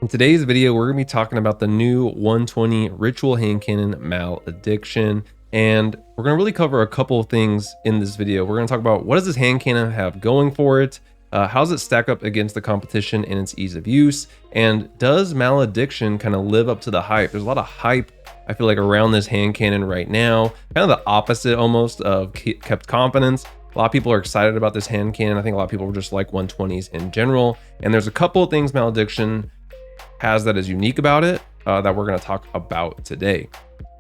In today's video, we're going to be talking about the new 120 Ritual Handcannon Malediction, and we're going to really cover a couple of things in this video. We're going to talk about what does this hand cannon have going for it, how does it stack up against the competition and its ease of use, and does Malediction kind of live up to the hype? There's a lot of hype, I feel like, around this hand cannon right now, kind of the opposite almost of kept confidence. A lot of people are excited about this hand cannon. I think a lot of people just like 120s in general, and there's a couple of things Malediction has that is unique about it that we're going to talk about today.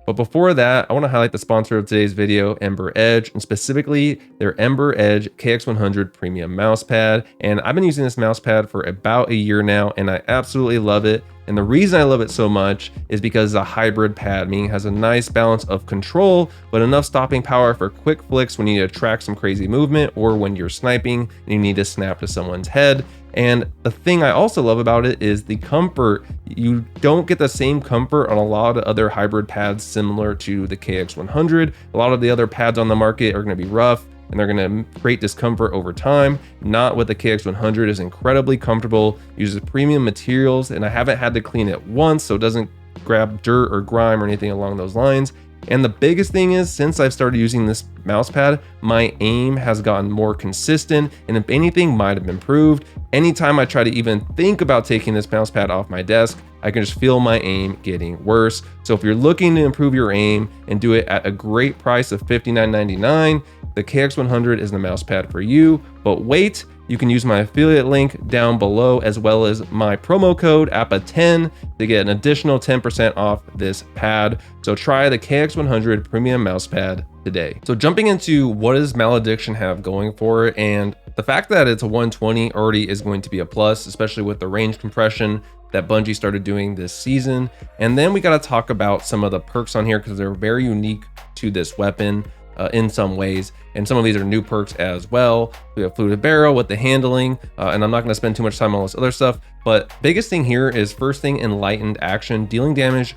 But before that, I want to highlight the sponsor of today's video, Ember Edge, and specifically their Ember Edge KX100 Premium Mousepad. And I've been using this mousepad for about a year now, and I absolutely love it. And the reason I love it so much is because it's a hybrid pad, meaning it has a nice balance of control, but enough stopping power for quick flicks when you need to track some crazy movement or when you're sniping and you need to snap to someone's head. And the thing I also love about it is the comfort. You don't get the same comfort on a lot of other hybrid pads similar to the KX100. A lot of the other pads on the market are going to be rough and they're going to create discomfort over time. Not with the KX100. Is incredibly comfortable, uses premium materials, and I haven't had to clean it once, so it doesn't grab dirt or grime or anything along those lines. And the biggest thing is, since I've started using this mouse pad, my aim has gotten more consistent, and if anything, might have improved. Anytime I try to even think about taking this mouse pad off my desk, I can just feel my aim getting worse. So if you're looking to improve your aim and do it at a great price of $59.99, the KX100 is the mouse pad for you. But wait, you can use my affiliate link down below, as well as my promo code APA10 to get an additional 10% off this pad. So try the KX100 Premium Mousepad today. So jumping into what does Malediction have going for it, and the fact that it's a 120 already is going to be a plus, especially with the range compression that Bungie started doing this season. And then we got to talk about some of the perks on here because they're very unique to this weapon. In some ways, and some of these are new perks as well. We have fluted barrel with the handling, and I'm not going to spend too much time on this other stuff, but biggest thing here is first thing, enlightened action. Dealing damage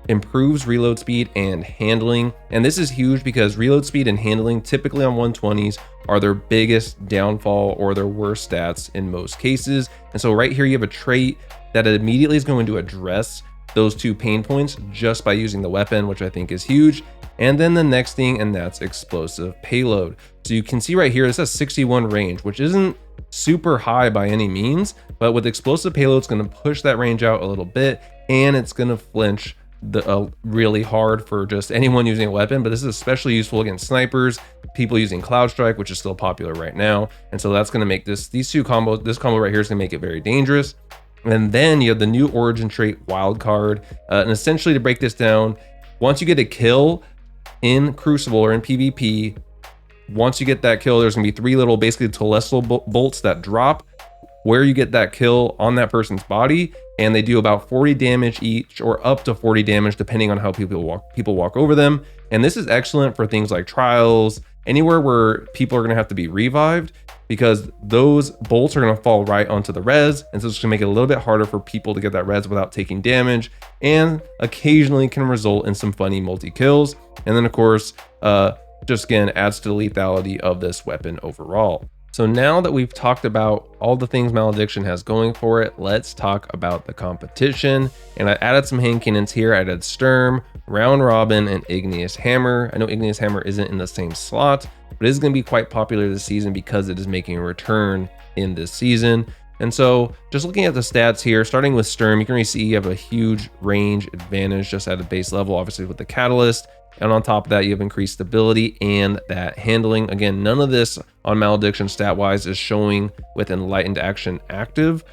improves reload speed and handling, and this is huge because reload speed and handling typically on 120s are their biggest downfall or their worst stats in most cases. And so right here you have a trait that immediately is going to address those two pain points just by using the weapon, which I think is huge. And then the next thing, and that's explosive payload. So you can see right here, this has 61 range, which isn't super high by any means, but with explosive payload, it's going to push that range out a little bit, and it's going to flinch really hard for just anyone using a weapon. But this is especially useful against snipers, people using Cloud Strike, which is still popular right now. And so that's going to make this combo right here is going to make it very dangerous. And then you have the new origin trait Wildcard, and essentially to break this down, once you get a kill in Crucible or in PvP, once you get that kill, there's gonna be three little basically celestial bolts that drop where you get that kill on that person's body, and they do about 40 damage each, or up to 40 damage depending on how people walk over them. And this is excellent for things like trials, anywhere where people are gonna have to be revived, because those bolts are going to fall right onto the res, and so it's going to make it a little bit harder for people to get that res without taking damage, and occasionally can result in some funny multi-kills. And then of course, just again adds to the lethality of this weapon overall. So now that we've talked about all the things Malediction has going for it, let's talk about the competition. And I added some hand cannons here. I added Sturm, Round Robin, and Igneous Hammer. I know Igneous Hammer isn't in the same slot, but it is going to be quite popular this season because it is making a return in this season. And so just looking at the stats here, starting with Sturm, you can already see you have a huge range advantage just at a base level, obviously with the Catalyst. And on top of that, you have increased stability and that handling. Again, none of this on Malediction stat-wise is showing with enlightened action active.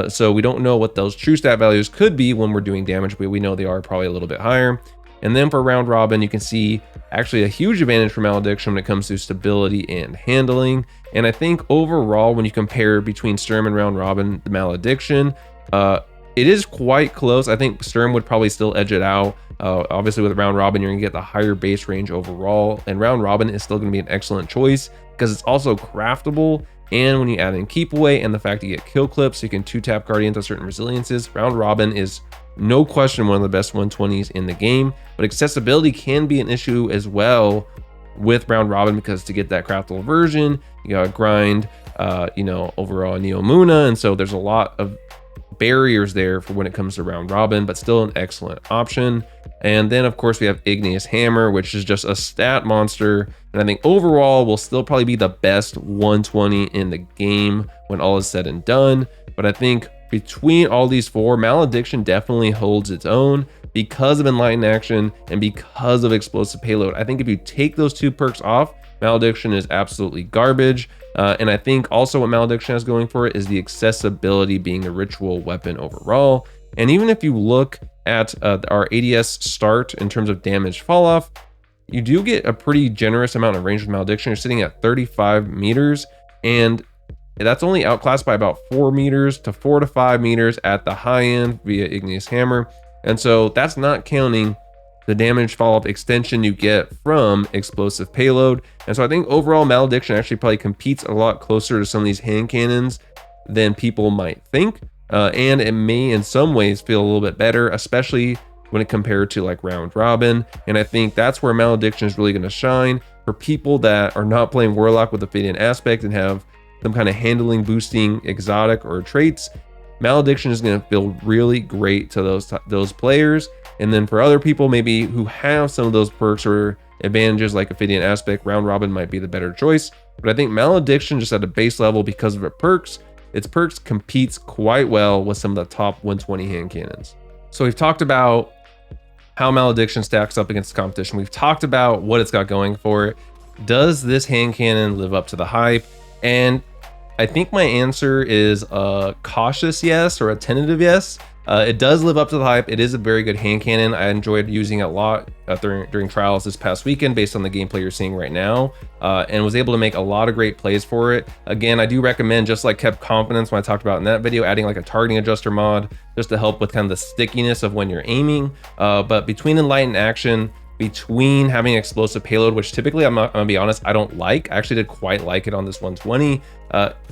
So we don't know what those true stat values could be when we're doing damage, but we know they are probably a little bit higher. And then for Round Robin, you can see actually a huge advantage for Malediction when it comes to stability and handling. And I think overall, when you compare between Sturm and Round Robin, the Malediction, it is quite close. I think Sturm would probably still edge it out. Obviously with Round Robin, you're gonna get the higher base range overall, and Round Robin is still gonna be an excellent choice because it's also craftable. And when you add in Keep Away and the fact that you get kill clips, so you can 2-tap Guardians on certain resiliences, Round Robin is no question one of the best 120s in the game. But accessibility can be an issue as well with Round Robin, because to get that craftable version, you gotta grind, overall Neo Muna, and so there's a lot of barriers there for when it comes to round robin, but still an excellent option. And then of course we have Igneous Hammer, which is just a stat monster, and I think overall will still probably be the best 120 in the game when all is said and done. But I think between all these four, Malediction definitely holds its own because of Enlightened Action and because of Explosive Payload. I think if you take those two perks off, Malediction is absolutely garbage. And I think also what Malediction has going for it is the accessibility being a ritual weapon overall. And even if you look at our ADS start in terms of damage fall off, you do get a pretty generous amount of range with Malediction. You're sitting at 35 meters, and that's only outclassed by about 4 meters to 4 to 5 meters at the high end via Igneous Hammer. And so that's not counting the damage fall-off extension you get from Explosive Payload. And so I think overall Malediction actually probably competes a lot closer to some of these hand cannons than people might think. And it may in some ways feel a little bit better, especially when it compared to like round robin. And I think that's where Malediction is really going to shine for people that are not playing Warlock with Apathettic aspect and have some kind of handling boosting exotic or traits. Malediction is going to feel really great to those players. And then for other people maybe who have some of those perks or advantages like Apathettic aspect, round robin might be the better choice. But I think Malediction just at a base level, because of its perks competes quite well with some of the top 120 hand cannons. So we've talked about how Malediction stacks up against the competition. We've talked about what it's got going for it. Does this hand cannon live up to the hype? And I think my answer is a cautious yes or a tentative yes. It does live up to the hype. It is a very good hand cannon. I enjoyed using it a lot during trials this past weekend based on the gameplay you're seeing right now, and was able to make a lot of great plays for it. Again, I do recommend, just like Kept Confidence when I talked about in that video, adding like a targeting adjuster mod just to help with kind of the stickiness of when you're aiming. But between Enlightened Action, between having Explosive Payload, which typically I'm gonna be honest, I don't like. I actually did quite like it on this 120.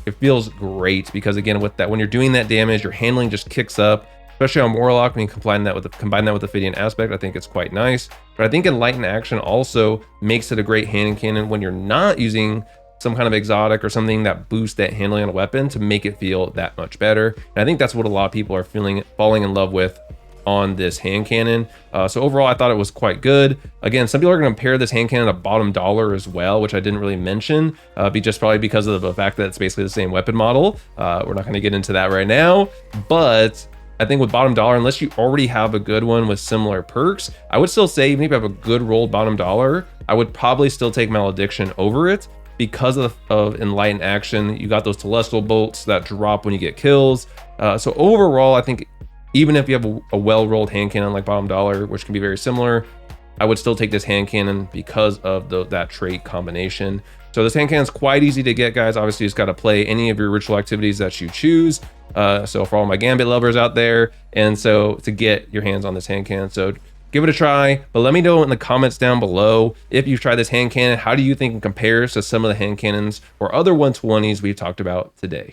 It feels great because again, with that, when you're doing that damage, your handling just kicks up, especially on Warlock. When you combine that with the Apathettic aspect, I think it's quite nice. But I think Enlightened Action also makes it a great hand cannon when you're not using some kind of exotic or something that boosts that handling on a weapon to make it feel that much better. And I think that's what a lot of people are falling in love with on this hand cannon. So overall, I thought it was quite good. Again, some people are going to compare this hand cannon to bottom dollar as well, which I didn't really mention, probably because of the fact that it's basically the same weapon model. We're not going to get into that right now, but I think with bottom dollar, unless you already have a good one with similar perks, I would still say even if you have a good rolled bottom dollar, I would probably still take Malediction over it because of Enlightened Action. You got those Celestial Bolts that drop when you get kills. So overall, I think even if you have a well-rolled hand cannon like bottom dollar, which can be very similar, I would still take this hand cannon because of that trait combination. So this hand cannon is quite easy to get, guys. Obviously, you just got to play any of your ritual activities that you choose. So for all my Gambit lovers out there, and so to get your hands on this hand cannon. So give it a try, but let me know in the comments down below if you've tried this hand cannon. How do you think it compares to some of the hand cannons or other 120s we've talked about today?